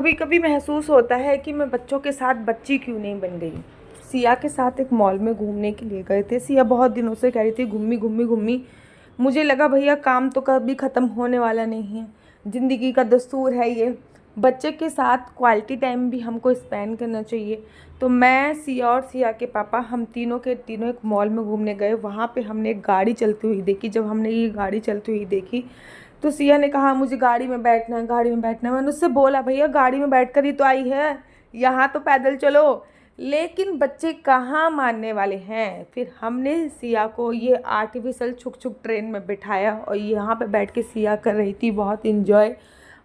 कभी कभी महसूस होता है कि मैं बच्चों के साथ बच्ची क्यों नहीं बन गई। सिया के साथ एक मॉल में घूमने के लिए गए थे। सिया बहुत दिनों से कह रही थी घूमी घूमी घूमी। मुझे लगा भैया काम तो कभी ख़त्म होने वाला नहीं है, ज़िंदगी का दस्तूर है ये। बच्चे के साथ क्वालिटी टाइम भी हमको स्पेंड करना चाहिए। तो मैं, सिया और सिया के पापा, हम तीनों के तीनों एक मॉल में घूमने गए। वहाँ पे हमने एक गाड़ी चलती हुई देखी। जब हमने ये गाड़ी चलती हुई देखी तो सिया ने कहा मुझे गाड़ी में बैठना है, गाड़ी में बैठना है। मैंने उससे बोला भैया गाड़ी में बैठ कर ही तो आई है, यहाँ तो पैदल चलो। लेकिन बच्चे कहाँ मानने वाले हैं। फिर हमने सिया को ये आर्टिफिशियल छुक छुक ट्रेन में बिठाया और यहाँ पे बैठ के सिया कर रही थी बहुत इन्जॉय।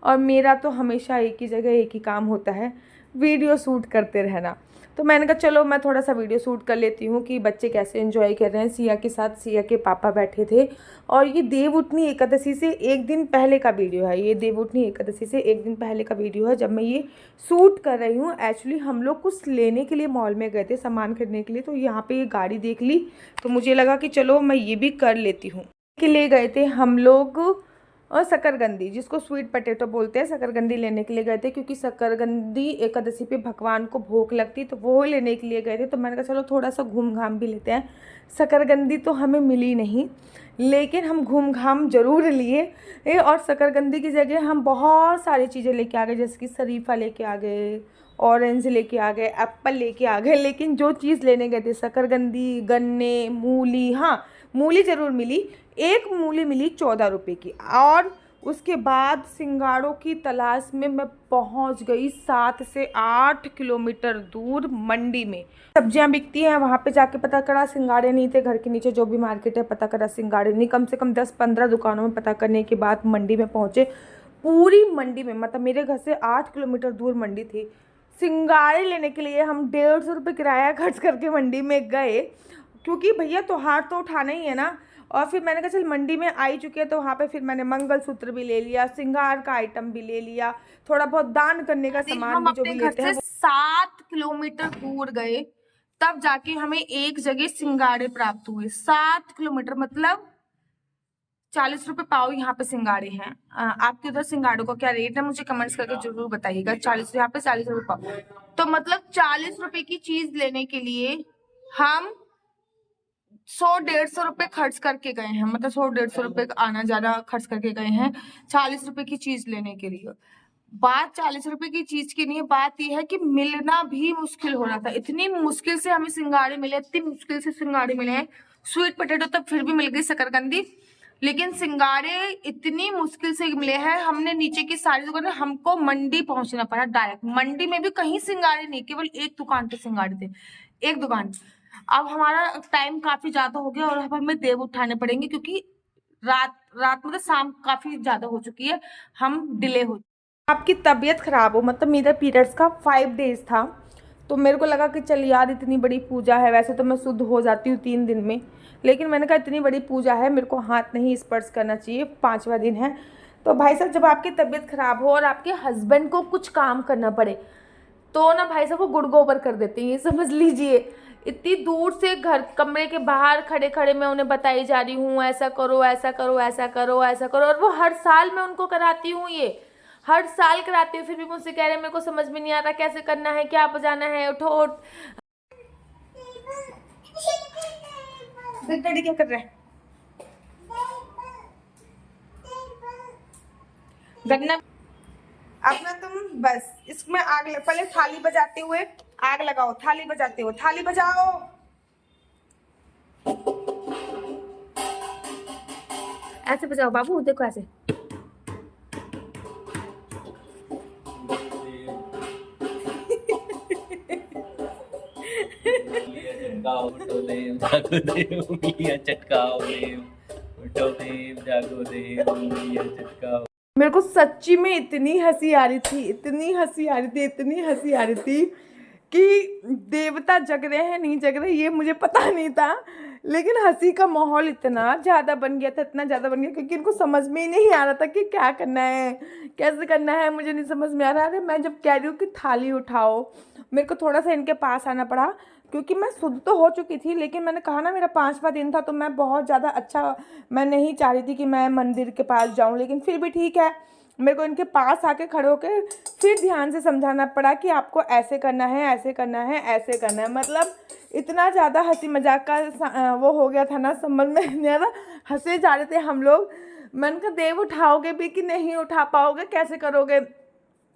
और मेरा तो हमेशा एक ही जगह एक ही काम होता है, वीडियो शूट करते रहना। तो मैंने कहा चलो मैं थोड़ा सा वीडियो शूट कर लेती हूँ कि बच्चे कैसे एंजॉय कर रहे हैं। सिया के साथ सिया के पापा बैठे थे। और ये देवउठनी एकादशी से एक दिन पहले का वीडियो है। ये देवउठनी एकादशी से एक दिन पहले का वीडियो है, जब मैं ये शूट कर रही हूँ। एक्चुअली हम लोग कुछ लेने के लिए मॉल में गए थे, सामान खरीदने के लिए। तो यहाँ पे ये गाड़ी देख ली तो मुझे लगा कि चलो मैं ये भी कर लेती हूँ। के लिए गए थे हम लोग और शकरकंदी, जिसको स्वीट पटेटो बोलते हैं, शकरकंदी लेने के लिए गए थे। क्योंकि शकरकंदी एकादशी पे भगवान को भोग लगती, तो वो लेने के लिए गए थे। तो मैंने कहा चलो थोड़ा सा घूम घाम भी लेते हैं। शकरकंदी तो हमें मिली नहीं, लेकिन हम घूम घाम जरूर लिए। और शकरकंदी की जगह हम बहुत सारी चीज़ें लेके आ गए, जैसे कि शरीफा लेके आ गए, ऑरेंज लेके आ गए, एप्पल लेके आ गए। लेकिन जो चीज़ लेने गए थे, शकरकंदी, गन्ने, मूली, हाँ मूली ज़रूर मिली। एक मूली मिली 14 रुपये की। और उसके बाद सिंगाड़ों की तलाश में मैं पहुंच गई 7 से 8 किलोमीटर दूर मंडी में। सब्जियां बिकती हैं, वहाँ पे जाके पता करा सिंगाड़े नहीं थे। घर के नीचे जो भी मार्केट है, पता करा सिंगाड़े नहीं। कम से कम 10-15 दुकानों में पता करने के बाद मंडी में पहुँचे। पूरी मंडी में, मतलब मेरे घर से 8 किलोमीटर दूर मंडी थी। सिंगाड़े लेने के लिए हम 150 रुपये किराया खर्च करके मंडी में गए, क्योंकि भैया त्योहार तो उठाना ही है ना। और फिर मैंने कहा चल मंडी में आ ही चुके हैं, तो वहाँ पे फिर मैंने मंगलसूत्र भी ले लिया, श्रृंगार का आइटम भी ले लिया, थोड़ा बहुत दान करने का सामान भी जो भी लेते हैं। 7 किलोमीटर दूर गए, तब जाके हमें एक जगह सिंगाड़े प्राप्त हुए। 7 किलोमीटर मतलब 40 रुपये पाव यहाँ पे सिंगाड़े हैं। आपके उधर सिंगाड़ों का क्या रेट है मुझे कमेंट्स करके जरूर बताइएगा। 40, यहाँ पे 40 रुपये पाव। तो मतलब 40 रुपए की चीज लेने के लिए हम 100-150 रुपए खर्च करके गए हैं। मतलब 100-150 रुपए आना जाना खर्च करके गए हैं 40 रुपए की चीज लेने के लिए। बात 40 रुपए की चीज की नहीं है, बात यह है कि मिलना भी मुश्किल हो रहा था। इतनी मुश्किल से हमें सिंगाड़े मिले, इतनी मुश्किल से सिंगाड़े मिले हैं। स्वीट पोटैटो तब फिर भी मिल गई, शकरकंदी, लेकिन सिंगाड़े इतनी मुश्किल से मिले हैं। हमने नीचे की सारी दुकानें, हमको मंडी पहुंचना पड़ा डायरेक्ट। मंडी में भी कहीं सिंगाड़े नहीं, केवल एक दुकान पे सिंगाड़े थे, एक दुकान। अब हमारा टाइम काफी ज्यादा हो गया और अब हमें देव उठाने पड़ेंगे, क्योंकि रात रात मतलब शाम काफी ज्यादा हो चुकी है, हम डिले हो। आपकी तबीयत खराब हो, मतलब मेरा पीरियड्स का 5 डेज था। तो मेरे को लगा कि चल यार इतनी बड़ी पूजा है, वैसे तो मैं शुद्ध हो जाती हूँ 3 दिन में, लेकिन मैंने कहा इतनी बड़ी पूजा है, मेरे को हाथ नहीं स्पर्श करना चाहिए, 5वां दिन है। तो भाई साहब, जब आपकी तबीयत खराब हो और आपके हस्बैंड को कुछ काम करना पड़े, तो ना भाई साहब वो गुड़ गोबर कर देते हैं, ये समझ लीजिए। इतनी दूर से घर कमरे के बाहर खड़े खड़े मैं उन्हें बताई जा रही हूँ ऐसा करो ऐसा करो ऐसा करो ऐसा करो। और वो हर साल मैं उनको कराती हूँ, ये हर साल कराती हूँ, फिर भी मुझसे कह रहे हैं मेरे को समझ में नहीं आ रहा कैसे करना है, क्या बजाना है, उठो उठ। डैडी क्या कर रहे हैं? गन्ना। अपना तुम बस इसमें आग पहले थाली बजाते हुए आग लगाओ, थाली बजाते हुए, थाली बजाओ। ऐसे बजाओ बाबू, देखो ऐसे। चटकाओ उठो देव जागो देव उंगलियां चटकाओ देव, उठो देव जागो देव उंगलियां चटकाओ। मेरे को सच्ची में इतनी हंसी आ रही थी, इतनी हंसी आ रही थी, इतनी हंसी आ रही थी कि देवता जग रहे हैं नहीं जग रहे ये मुझे पता नहीं था। लेकिन हंसी का माहौल इतना ज़्यादा बन गया था, इतना ज़्यादा बन गया, क्योंकि इनको समझ में ही नहीं आ रहा था कि क्या करना है, कैसे करना है, मुझे नहीं समझ में आ रहा। अरे मैं जब कह रही हूँ कि थाली उठाओ, मेरे को थोड़ा सा इनके पास आना पड़ा, क्योंकि मैं शुद्ध तो हो चुकी थी, लेकिन मैंने कहा ना मेरा 5वां दिन था, तो मैं बहुत ज़्यादा अच्छा, मैं नहीं चाह रही थी कि मैं मंदिर के पास जाऊँ, लेकिन फिर भी ठीक है, मेरे को इनके पास आके खड़े होकर फिर ध्यान से समझाना पड़ा कि आपको ऐसे करना है, ऐसे करना है, ऐसे करना है। मतलब इतना ज़्यादा हंसी मजाक का वो हो गया था ना, समझ में नहीं आ रहा, हंसे जा रहे थे हम लोग। मैंने कहा देव उठाओगे भी कि नहीं उठा पाओगे, कैसे करोगे।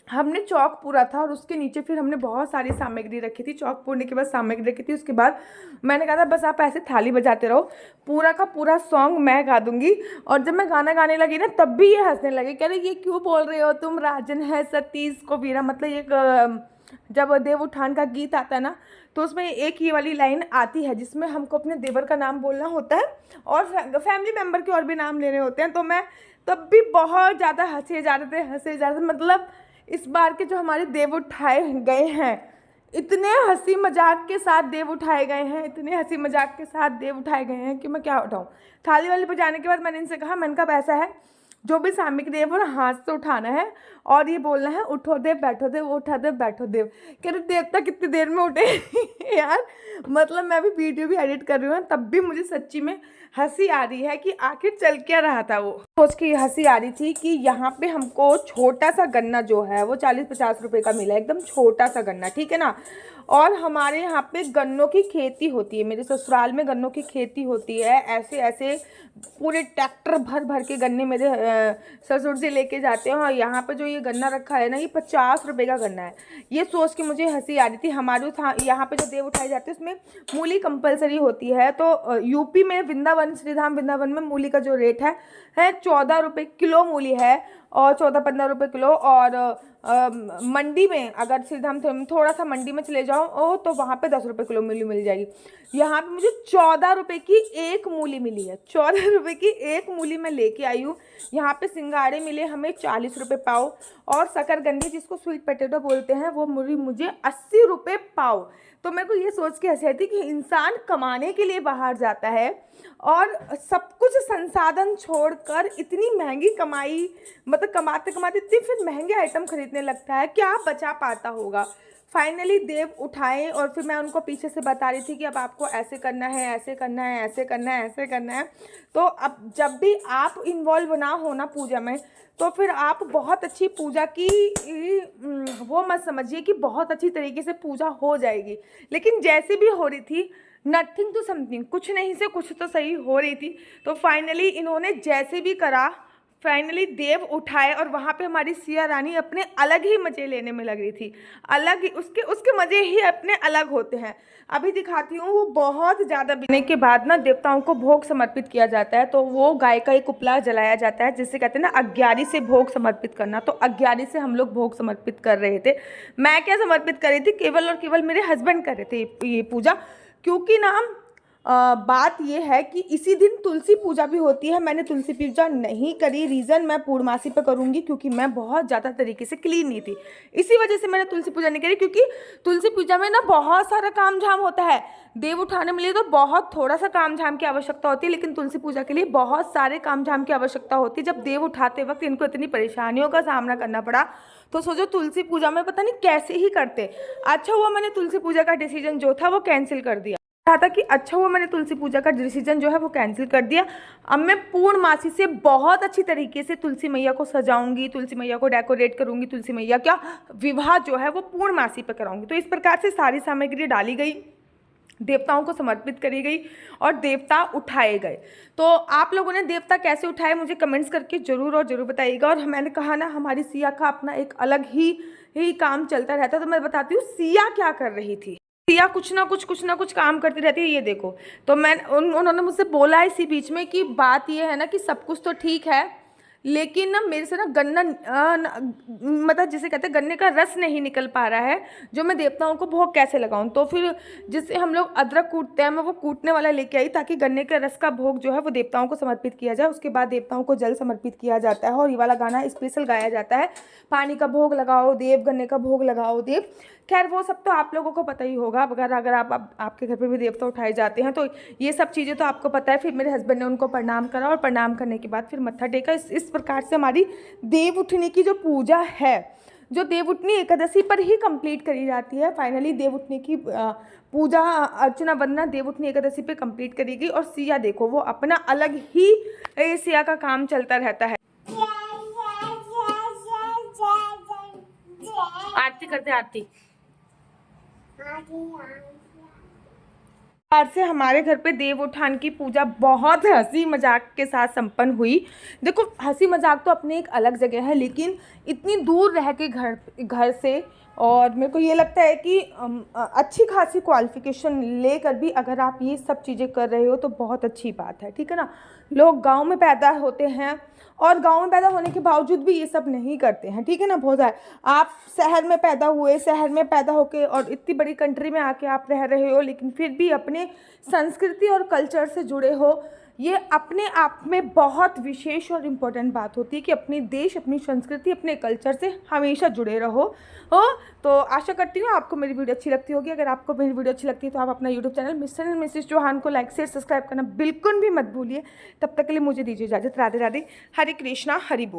हमने चौक पूरा था और उसके नीचे फिर हमने बहुत सारी सामग्री रखी थी। चौक पूरने के बाद सामग्री रखी थी, उसके बाद मैंने कहा था बस आप ऐसे थाली बजाते रहो, पूरा का पूरा सॉन्ग मैं गा दूंगी। और जब मैं गाना गाने लगी ना तब भी ये हंसने लगे, कह रहे ये क्यों बोल रहे हो तुम, राजन है सतीश को वीरा। मतलब एक जब देव उठान का गीत आता है ना तो उसमें एक ये वाली लाइन आती है जिसमें हमको अपने देवर का नाम बोलना होता है और फैमिली मेम्बर के और भी नाम लेने होते हैं। तो मैं तब भी बहुत ज़्यादा हंसे जा रहे थे, हंसे जा रहे थे। मतलब इस बार के जो हमारे देव उठाए गए हैं, इतने हंसी मजाक के साथ देव उठाए गए हैं, इतने हंसी मजाक के साथ देव उठाए गए हैं कि मैं क्या उठाऊँ। थाली वाली बजाने के बाद मैंने इनसे कहा, मैंने कहा ऐसा है जो भी सामग्री देव और हाथ से उठाना है और ये बोलना है उठो देव बैठो देव, उठा देव बैठो देव। कह रहे देवता कितनी देर में उठे यार। मतलब मैं भी वीडियो भी एडिट कर रही हूँ तब भी मुझे सच्ची में हंसी आ रही है कि आखिर चल क्या रहा था। वो सोच के हंसी आ रही थी कि यहाँ पे हमको छोटा सा गन्ना जो है वो 40-50 रुपए का मिला, एकदम छोटा सा गन्ना, ठीक है ना। और हमारे यहाँ पे गन्नों की खेती होती है, मेरे ससुराल में गन्नों की खेती होती है। ऐसे ऐसे पूरे ट्रैक्टर भर भर के गन्ने मेरे ससुर जी लेके जाते हैं। और यहाँ पे जो ये गन्ना रखा है ना, ये 50 रुपए का गन्ना है। ये सोच के मुझे हंसी आ रही थी। हमारे यहाँ पे जो देव उठाए जाते हैं उसमें मूली कंपलसरी होती है। तो यूपी में वृंदावन, श्रीधाम वृंदावन में मूली का जो रेट है 14 रुपये किलो मूली है, और 14-15 रुपये किलो। और मंडी में अगर श्रीधाम थोड़ा सा मंडी में चले जाओ तो वहाँ पे 10 रुपये किलो मूली मिल जाएगी। यहाँ पे मुझे 14 रुपये की एक मूली मिली है, 14 रुपये की एक मूली मैं लेके आई हूँ। यहाँ पे सिंगाड़े मिले हमें 40 रुपये पाव, और शकरकंदी जिसको स्वीट पोटैटो बोलते हैं वो मूली मुझे 80 रुपये पाव। तो मेरे को ये सोच के हंसी आती कि इंसान कमाने के लिए बाहर जाता है और सब कुछ संसाधन छोड़कर इतनी महंगी कमाई, मतलब कमाते कमाते इतने फिर महंगे आइटम खरीदने लगता है, क्या बचा पाता होगा। फाइनली देव उठाए और फिर मैं उनको पीछे से बता रही थी कि अब आपको ऐसे करना है, ऐसे करना है, ऐसे करना है, ऐसे करना है। तो अब जब भी आप इन्वॉल्व ना हो ना पूजा में, तो फिर आप बहुत अच्छी पूजा की वो मत समझिए कि बहुत अच्छी तरीके से पूजा हो जाएगी। लेकिन जैसे भी हो रही थी, नथिंग टू समथिंग, कुछ नहीं से कुछ तो सही हो रही थी। तो फाइनली इन्होंने जैसे भी करा, फाइनली देव उठाए और वहाँ पे हमारी सिया रानी अपने अलग ही मज़े लेने में लग रही थी। अलग ही उसके मज़े ही अपने अलग होते हैं। अभी दिखाती हूँ। वो बहुत ज़्यादा पीने के बाद ना देवताओं को भोग समर्पित किया जाता है। तो वो गाय का एक उपला जलाया जाता है, जिससे कहते हैं ना अग्यारी से भोग समर्पित करना। तो अग्यारी से हम लोग भोग समर्पित कर रहे थे। मैं क्या समर्पित कर रही थी, केवल और केवल मेरे हस्बैंड कर रहे थे ये पूजा। क्योंकि ना बात ये है कि इसी दिन तुलसी पूजा भी होती है। मैंने तुलसी पूजा नहीं करी, रीज़न मैं पूर्णमासी पे करूँगी क्योंकि मैं बहुत ज़्यादा तरीके से क्लीन नहीं थी, इसी वजह से मैंने तुलसी पूजा नहीं करी। क्योंकि तुलसी पूजा में ना बहुत सारा काम झाम होता है। देव उठाने में लिए तो बहुत थोड़ा सा काम झाम की आवश्यकता होती है, लेकिन तुलसी पूजा के लिए बहुत सारे काम झाम की आवश्यकता होती है। जब देव उठाते वक्त इनको इतनी परेशानियों का सामना करना पड़ा, तो सोचो तुलसी पूजा में पता नहीं कैसे ही करते। अच्छा हुआ मैंने तुलसी पूजा का डिसीजन जो था वो कैंसिल कर दिया। था कि अच्छा हुआ मैंने तुलसी पूजा का डिसीजन जो है वो कैंसिल कर दिया। अब मैं पूर्णमासी से बहुत अच्छी तरीके से तुलसी मैया को सजाऊंगी, तुलसी मैया को डेकोरेट करूंगी, तुलसी मैया का विवाह जो है वो पूर्णमासी पे कराऊंगी। तो इस प्रकार से सारी सामग्री डाली गई, देवताओं को समर्पित करी गई और देवता उठाए गए। तो आप लोगों ने देवता कैसे उठाए मुझे कमेंट्स करके ज़रूर और ज़रूर बताइएगा। और मैंने कहा ना हमारी सिया का अपना एक अलग ही काम चलता रहता है। तो मैं बताती हूँ सिया क्या कर रही थी। सिया कुछ ना कुछ काम करती रहती है। ये देखो, तो उन्होंने मुझसे बोला इसी बीच में कि बात ये है ना कि सब कुछ तो ठीक है, लेकिन ना मेरे से ना गन्ना मतलब जिसे कहते हैं गन्ने का रस नहीं निकल पा रहा है, जो मैं देवताओं को भोग कैसे लगाऊं। तो फिर जिससे हम लोग अदरक कूटते हैं, मैं वो कूटने वाला लेके आई ताकि गन्ने के रस का भोग जो है वो देवताओं को समर्पित किया जाए। उसके बाद देवताओं को जल समर्पित किया जाता है और ये वाला गाना स्पेशल गाया जाता है, पानी का भोग लगाओ देव, गन्ने का भोग लगाओ देव। खैर वो सब तो आप लोगों को पता ही होगा, अगर आपके घर पे भी देवता उठाए जाते हैं तो ये सब चीज़ें तो आपको पता है। फिर मेरे हस्बैंड ने उनको प्रणाम करा और प्रणाम करने के बाद फिर मत्था टेका। इस प्रकार से हमारी देव उठने की जो पूजा है, जो देव उठनी एकादशी पर ही कंप्लीट करी जाती है। फाइनली देव उठने की पूजा अर्चना वंदना देव उठनी एकादशी पे कंप्लीट करी गई। और सिया देखो वो अपना अलग ही सिया का काम चलता रहता है। आरती करते आरती। आज से हमारे घर पे देव उठान की पूजा बहुत हंसी मजाक के साथ संपन्न हुई। देखो हंसी मजाक तो अपनी एक अलग जगह है, लेकिन इतनी दूर रह के घर से, और मेरे को ये लगता है कि अच्छी खासी क्वालिफिकेशन लेकर भी अगर आप ये सब चीज़ें कर रहे हो तो बहुत अच्छी बात है, ठीक है ना। लोग गांव में पैदा होते हैं और गांव में पैदा होने के बावजूद भी ये सब नहीं करते हैं, ठीक है ना। बहुत सारे आप शहर में पैदा हुए, शहर में पैदा होके और इतनी बड़ी कंट्री में आके आप रह रहे हो, लेकिन फिर भी अपने संस्कृति और कल्चर से जुड़े हो। ये अपने आप में बहुत विशेष और इम्पोर्टेंट बात होती है कि अपने देश, अपनी संस्कृति, अपने कल्चर से हमेशा जुड़े रहो। तो आशा करती हूँ आपको मेरी वीडियो अच्छी लगती होगी। अगर आपको मेरी वीडियो अच्छी लगती है तो आप अपना YouTube channel Mr and Mrs Chauhan को लाइक शेयर सब्सक्राइब करना बिल्कुल भी मत भूलिए। तब तक के लिए मुझे दीजिए इजाज़त। राधे राधे, हरे कृष्णा, हरि बोल।